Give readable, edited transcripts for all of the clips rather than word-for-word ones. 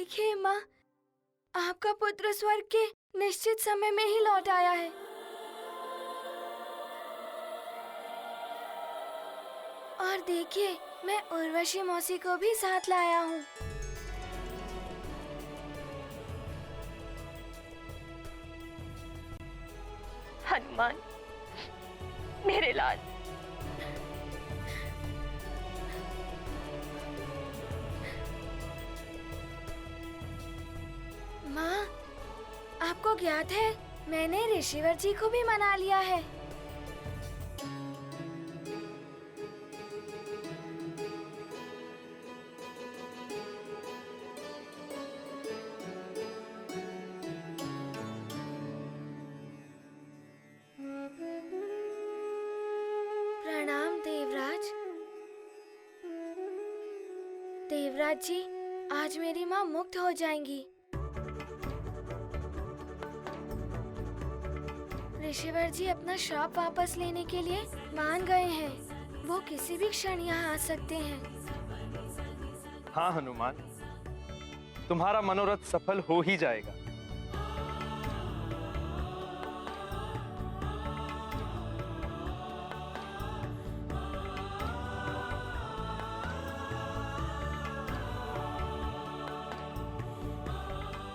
देखिए माँ, आपका पुत्र स्वर्ग के निश्चित समय में ही लौट आया है। और देखिए, मैं उर्वशी मौसी को भी साथ लाया हूँ। हनुमान, मेरे लाल। माँ, आपको ज्ञात है, मैंने ऋषिवर जी को भी मना लिया है। प्रणाम देवराज। देवराज जी, आज मेरी माँ मुक्त हो जाएंगी। ऋषिवर जी अपना श्राप वापस लेने के लिए मान गए हैं। वो किसी भी क्षण यहाँ आ सकते हैं। हाँ हनुमान, तुम्हारा मनोरथ सफल हो ही जाएगा।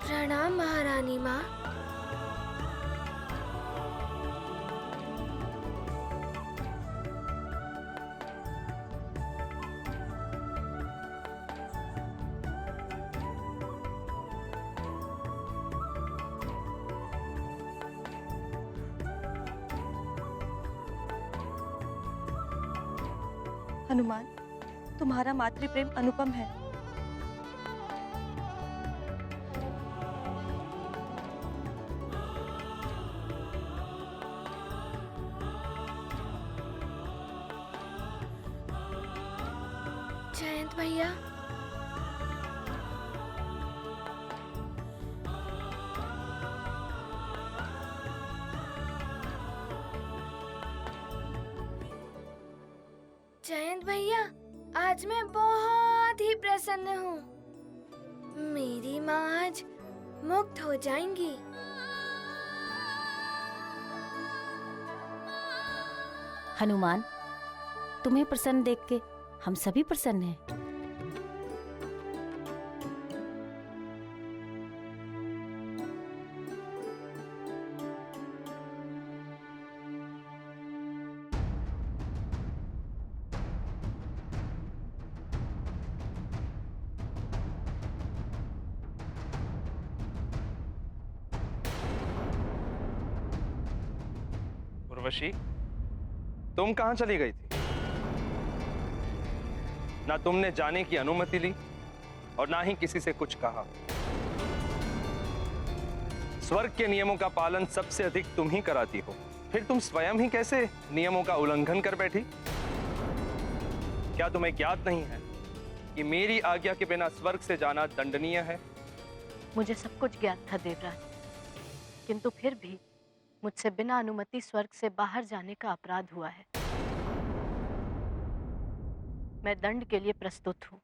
प्रणाम महारानी माँ। हनुमान, तुम्हारा मातृप्रेम अनुपम है। जयंत भैया, जयंत भैया, आज मैं बहुत ही प्रसन्न हूँ। मेरी माँ आज मुक्त हो जाएंगी। हनुमान, तुम्हें प्रसन्न देख के हम सभी प्रसन्न हैं। उर्वशी, तुम कहां चली गई थी? ना तुमने जाने की अनुमति ली और ना ही किसी से कुछ कहा। स्वर्ग के नियमों का पालन सबसे अधिक तुम ही कराती हो, फिर तुम स्वयं ही कैसे नियमों का उल्लंघन कर बैठी? क्या तुम्हें ज्ञात नहीं है कि मेरी आज्ञा के बिना स्वर्ग से जाना दंडनीय है? मुझे सब कुछ ज्ञात था देवराज, किंतु फिर भी मुझसे बिना अनुमति स्वर्ग से बाहर जाने का अपराध हुआ है। मैं दंड के लिए प्रस्तुत हूँ।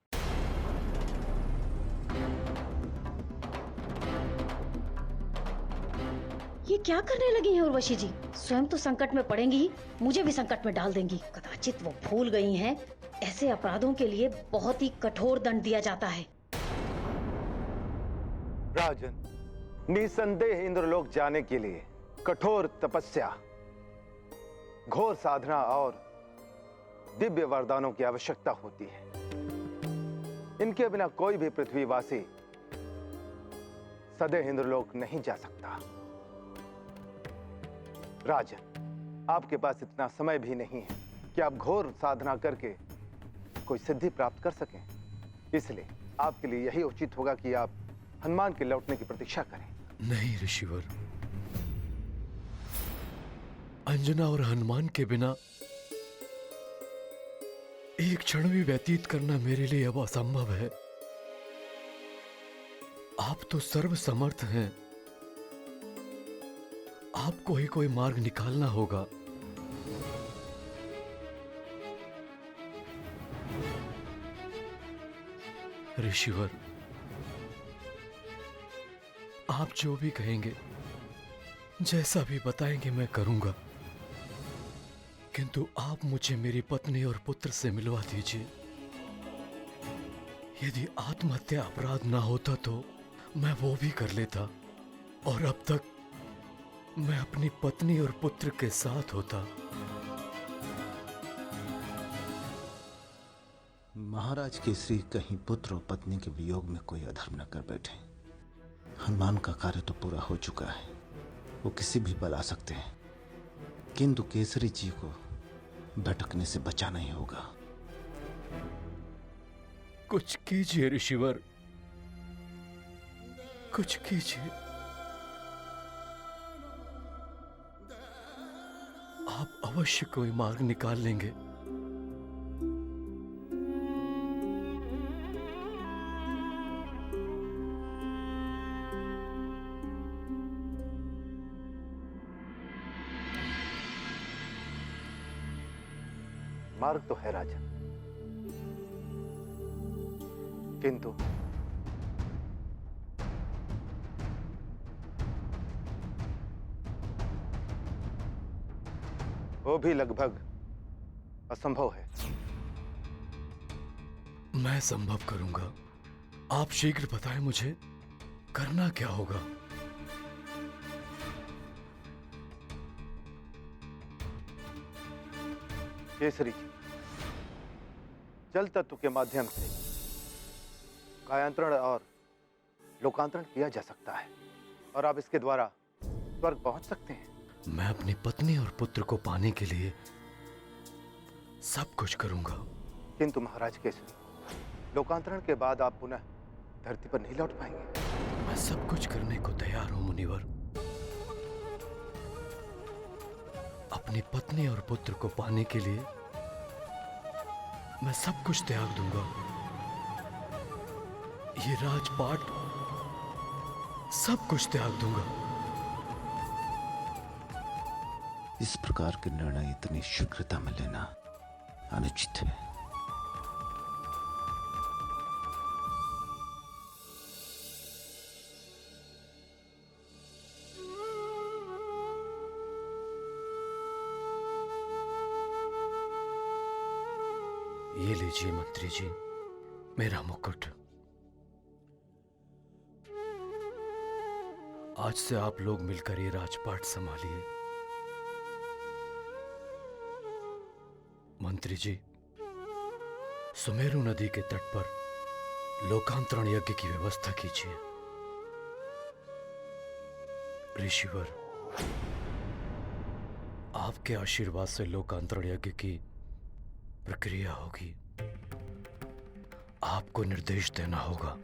ये क्या करने लगी हैं उर्वशी जी? स्वयं तो संकट में पड़ेंगी ही, मुझे भी संकट में डाल देंगी। कदाचित वो भूल गई हैं, ऐसे अपराधों के लिए बहुत ही कठोर दंड दिया जाता है। राजन, निसंदेह इंद्रलोक जाने के लिए कठोर तपस्या, घोर साधना और दिव्य वरदानों की आवश्यकता होती है। इनके बिना कोई भी पृथ्वीवासी सदैव इंद्रलोक नहीं जा सकता। राजन, आपके पास इतना समय भी नहीं है कि आप घोर साधना करके कोई सिद्धि प्राप्त कर सकें। इसलिए आपके लिए यही उचित होगा कि आप हनुमान के लौटने की प्रतीक्षा करें। नहीं ऋषिवर, अंजना और हनुमान के बिना एक क्षण भी व्यतीत करना मेरे लिए अब असंभव है। आप तो सर्व समर्थ हैं, आपको ही कोई मार्ग निकालना होगा। ऋषिवर, आप जो भी कहेंगे, जैसा भी बताएंगे मैं करूंगा, किंतु आप मुझे मेरी पत्नी और पुत्र से मिलवा दीजिए। यदि आत्महत्या अपराध ना होता तो मैं वो भी कर लेता, और अब तक मैं अपनी पत्नी और पुत्र के साथ होता। महाराज केसरी कहीं पुत्र और पत्नी के वियोग में कोई अधर्म न कर बैठे। हनुमान का कार्य तो पूरा हो चुका है, वो किसी भी बल आ सकते हैं, किंतु केसरी जी को भटकने से बचाना ही होगा। कुछ कीजिए ऋषिवर, कुछ कीजिए। आप अवश्य कोई मार्ग निकाल लेंगे। मार्ग तो है राजन, किंतु वो भी लगभग असंभव है। मैं संभव करूंगा। आप शीघ्र बताएं मुझे करना क्या होगा। केसरी जी, जल तत्व के माध्यम से कायांतरण और लोकांतरण किया जा सकता है, और आप इसके द्वारा स्वर्ग पहुंच सकते हैं। मैं अपनी पत्नी और पुत्र को पाने के लिए सब कुछ करूंगा। किंतु महाराज केसरी, लोकांतरण के बाद आप पुनः धरती पर नहीं लौट पाएंगे। मैं सब कुछ करने को तैयार हूं मुनिवर। अपनी पत्नी और पुत्र को पाने के लिए मैं सब कुछ त्याग दूंगा। ये राजपाट सब कुछ त्याग दूंगा। इस प्रकार के निर्णय इतनी शीघ्रता में लेना अनुचित है। ये लीजिए मंत्री जी, मेरा मुकुट। आज से आप लोग मिलकर ये राजपाट संभालिए। मंत्री जी, सुमेरु नदी के तट पर लोकांतरण यज्ञ की व्यवस्था कीजिए। ऋषिवर, आपके आशीर्वाद से लोकांतरण यज्ञ की प्रक्रिया होगी। आपको निर्देश देना होगा।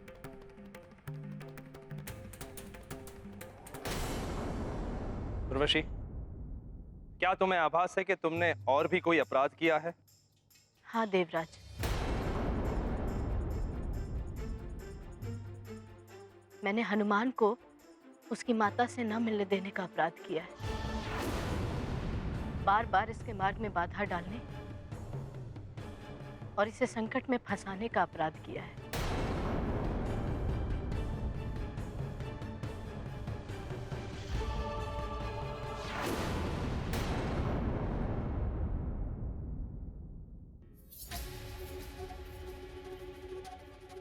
उर्वशी, क्या तुम्हें आभास है कि तुमने और भी कोई अपराध किया है? हाँ देवराज, मैंने हनुमान को उसकी माता से न मिलने देने का अपराध किया है। बार बार इसके मार्ग में बाधा डालने और इसे संकट में फंसाने का अपराध किया है।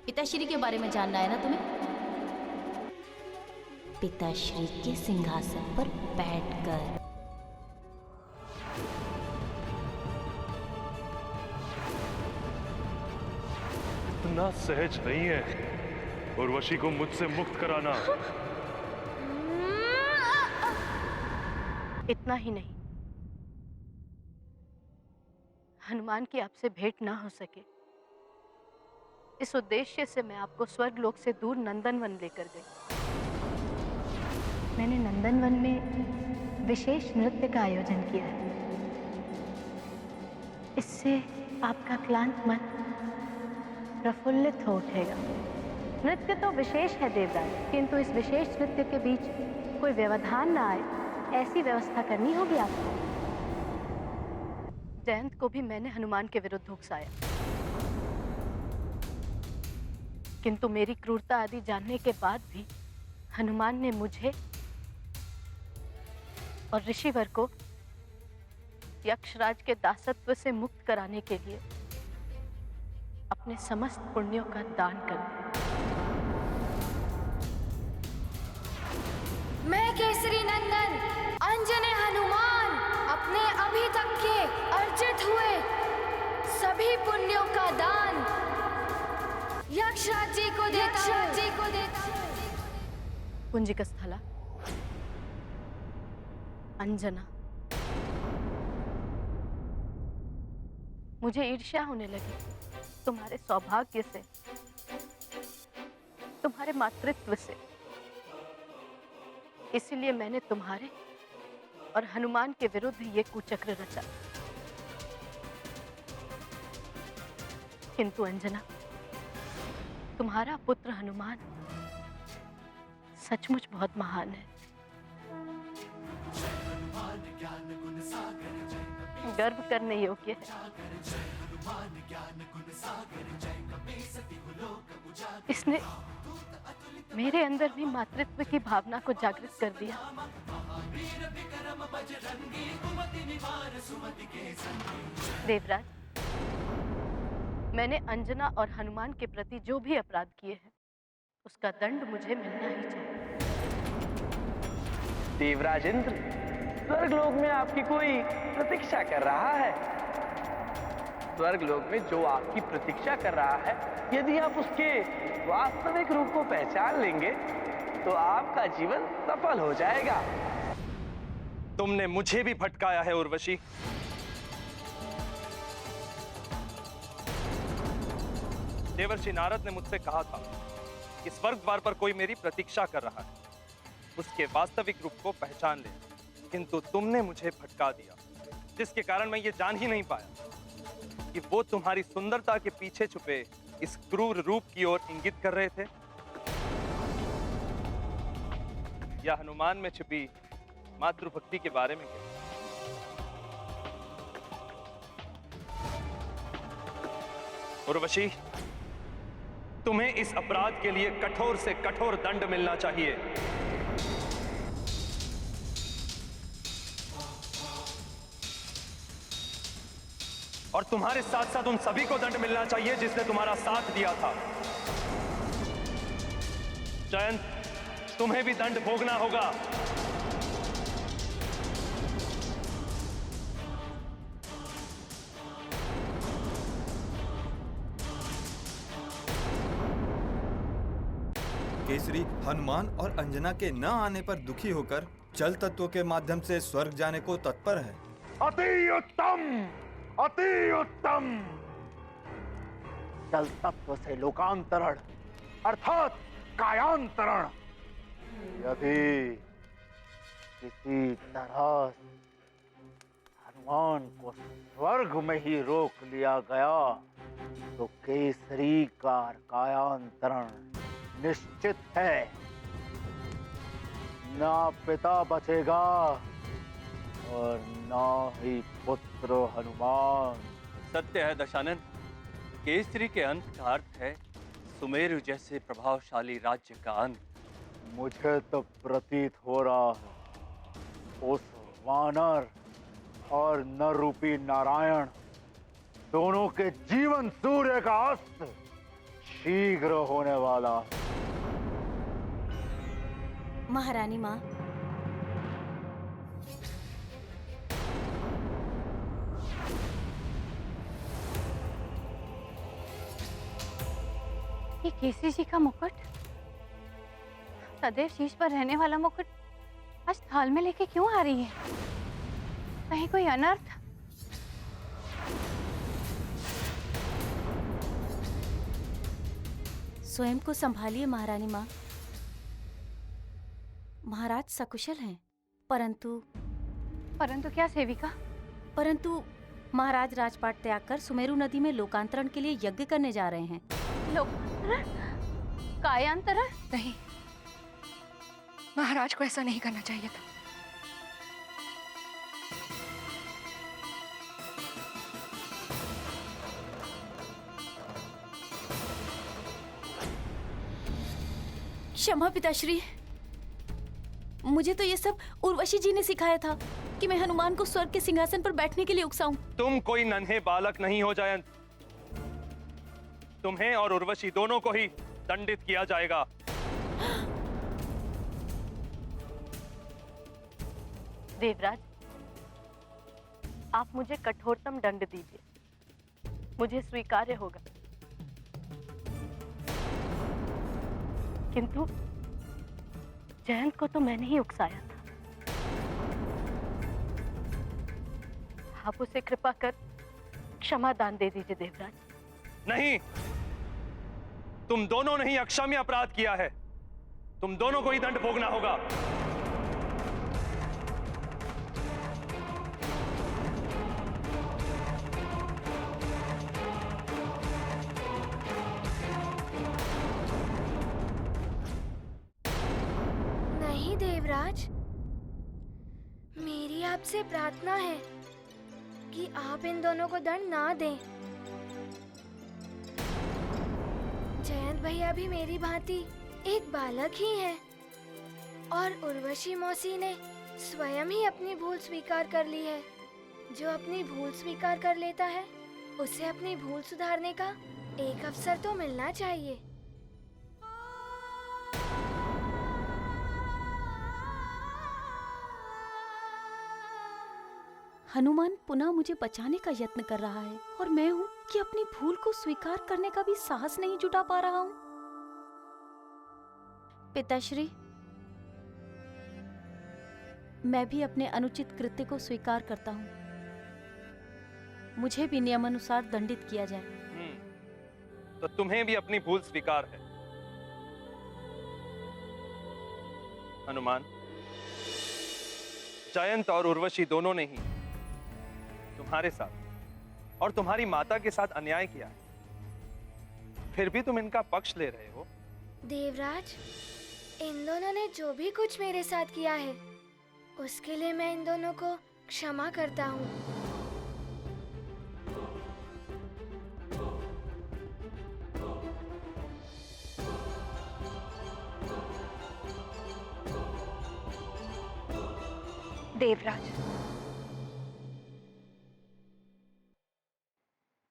पिताश्री के बारे में जानना है ना तुम्हें? पिताश्री के सिंहासन पर बैठकर। इतना सहज नहीं है उर्वशी को मुझसे मुक्त कराना। इतना ही नहीं, हनुमान की आपसे भेंट ना हो सके, इस उद्देश्य से मैं आपको स्वर्गलोक से दूर नंदनवन लेकर गई। मैंने नंदनवन में विशेष नृत्य का आयोजन किया है। इससे आपका क्लांत मन प्रफुल्लित हो उठेगा। नृत्य तो विशेष है देवराज, किंतु इस विशेष नृत्य के बीच कोई व्यवधान ना आए, ऐसी व्यवस्था करनी होगी आपको। जयंत को भी मैंने हनुमान के विरुद्ध उकसाया, किंतु मेरी क्रूरता आदि जानने के बाद भी हनुमान ने मुझे और ऋषिवर को यक्षराज के दासत्व से मुक्त कराने के लिए अपने समस्त पुण्यों का दान कर दिया। मैं केसरी नंदन अंजने हनुमान अपने अभी तक के अर्जित हुए सभी पुण्यों का दान यक्षराज जी को देता हूं। पुंजिक स्थला, अंजना, मुझे ईर्ष्या होने लगी तुम्हारे सौभाग्य से, तुम्हारे मातृत्व से। इसलिए मैंने तुम्हारे और हनुमान के विरुद्ध ये कुचक्र रचा। किंतु अंजना, तुम्हारा पुत्र हनुमान सचमुच बहुत महान है, गर्व करने योग्य है। इसने मेरे अंदर भी मातृत्व की भावना को जागृत कर दिया। देवराज, मैंने अंजना और हनुमान के प्रति जो भी अपराध किए हैं उसका दंड मुझे मिलना ही चाहिए। देवराज इंद्र, स्वर्गलोक में आपकी कोई प्रतीक्षा कर रहा है। स्वर्गलोक में जो आपकी प्रतीक्षा कर रहा है, यदि आप उसके वास्तविक रूप को पहचान लेंगे तो आपका जीवन सफल हो जाएगा। तुमने मुझे भी भटकाया है उर्वशी। देवर्षि नारद ने मुझसे कहा था कि स्वर्ग द्वार पर कोई मेरी प्रतीक्षा कर रहा है, उसके वास्तविक रूप को पहचान ले। किंतु तुमने मुझे भटका दिया, जिसके कारण मैं ये जान ही नहीं पाया कि वो तुम्हारी सुंदरता के पीछे छुपे इस क्रूर रूप की ओर इंगित कर रहे थे, या हनुमान में छिपी मातृभक्ति के बारे में। उर्वशी, तुम्हें इस अपराध के लिए कठोर से कठोर दंड मिलना चाहिए। और तुम्हारे साथ साथ उन सभी को दंड मिलना चाहिए जिसने तुम्हारा साथ दिया था। जयंत, तुम्हें भी दंड भोगना होगा। केसरी हनुमान और अंजना के न आने पर दुखी होकर जल तत्व के माध्यम से स्वर्ग जाने को तत्पर है। अति उत्तम, अति उत्तम। जल तत्व से लोकांतरण अर्थात कायांतरण। यदि किसी तरह हनुमान को स्वर्ग में ही रोक लिया गया तो केसरी का कायांतरण निश्चित है। ना पिता बचेगा और ना ही पुत्र हनुमान। सत्य है दशानन, केसरी के अंत का अर्थ है सुमेरु जैसे प्रभावशाली राज्य का अंत। मुझे तो प्रतीत हो रहा है उस वानर और नर रूपी नारायण दोनों के जीवन सूर्य का अस्त शीघ्र होने वाला है। महारानी माँ, ये केसरी जी का मुकुट, सदैव शीश पर रहने वाला मुकुट, आज थाल में लेके क्यों आ रही है? कहीं कोई अनर्थ? स्वयं को संभालिए महारानी माँ। महाराज सकुशल हैं, परंतु क्या सेविका? परंतु महाराज राजपाट त्याग कर सुमेरु नदी में लोकांतरण के लिए यज्ञ करने जा रहे हैं। लोकांतरण? कायांतरण? नहीं, महाराज को ऐसा नहीं करना चाहिए था। क्षमा पिताश्री, मुझे तो ये सब उर्वशी जी ने सिखाया था कि मैं हनुमान को स्वर्ग के सिंहासन पर बैठने के लिए उकसाऊं। तुम कोई नन्हे बालक नहीं हो जयंत। तुम्हें और उर्वशी दोनों को ही दंडित किया जाएगा। देवराज, आप मुझे कठोरतम दंड दीजिए, मुझे स्वीकार्य होगा। किंतु जयंत को तो मैंने ही उकसाया था। आप उसे कृपा कर क्षमा दान दे दीजिए देवराज। नहीं, तुम दोनों ने ही अक्षम्य अपराध किया है। तुम दोनों को ही दंड भोगना होगा। नहीं देवराज, मेरी आपसे प्रार्थना है कि आप इन दोनों को दंड ना दें। जयंत भैया भी मेरी भांति एक बालक ही हैं, और उर्वशी मौसी ने स्वयं ही अपनी भूल स्वीकार कर ली है। जो अपनी भूल स्वीकार कर लेता है, उसे अपनी भूल सुधारने का एक अवसर तो मिलना चाहिए। हनुमान पुनः मुझे बचाने का यत्न कर रहा है और मैं हूँ कि अपनी भूल को स्वीकार करने का भी साहस नहीं जुटा पा रहा हूँ। पिताश्री, मैं भी अपने अनुचित कृत्य को स्वीकार करता हूँ। मुझे भी नियमानुसार दंडित किया जाए। तो तुम्हें भी अपनी भूल स्वीकार है। हनुमान, जयंत और उर्वशी दोनों ने ही तुम्हारे साथ और तुम्हारी माता के साथ अन्याय किया है, फिर भी तुम इनका पक्ष ले रहे हो। देवराज, इन दोनों ने जो भी कुछ मेरे साथ किया है, उसके लिए मैं इन दोनों को क्षमा करता हूँ। देवराज,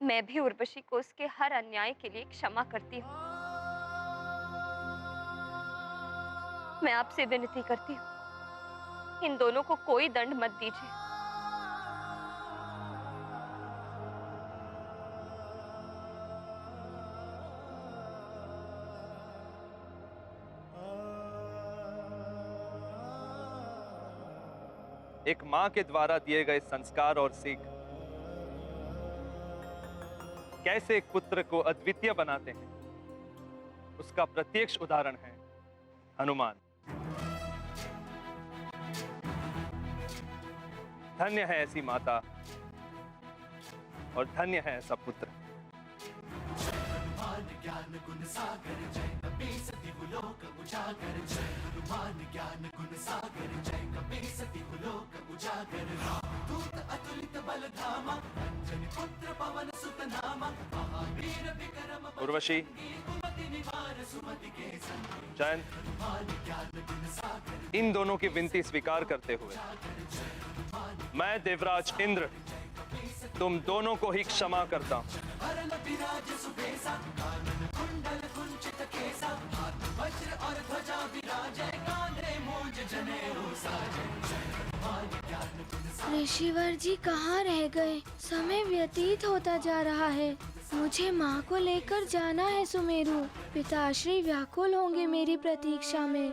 मैं भी उर्वशी को उसके हर अन्याय के लिए क्षमा करती हूँ। मैं आपसे विनती करती हूँ, इन दोनों को कोई दंड मत दीजिए। एक मां के द्वारा दिए गए संस्कार और सीख कैसे एक पुत्र को अद्वितीय बनाते हैं, उसका प्रत्यक्ष उदाहरण है हनुमान। धन्य है ऐसी माता और धन्य है ऐसा पुत्र। उर्वशी, जयंत, इन दोनों की विनती स्वीकार करते हुए मैं देवराज इंद्र तुम दोनों को ही क्षमा करता हूं। ऋषिवर जी कहाँ रह गए? समय व्यतीत होता जा रहा है। मुझे माँ को लेकर जाना है सुमेरु। पिताश्री व्याकुल होंगे मेरी प्रतीक्षा में।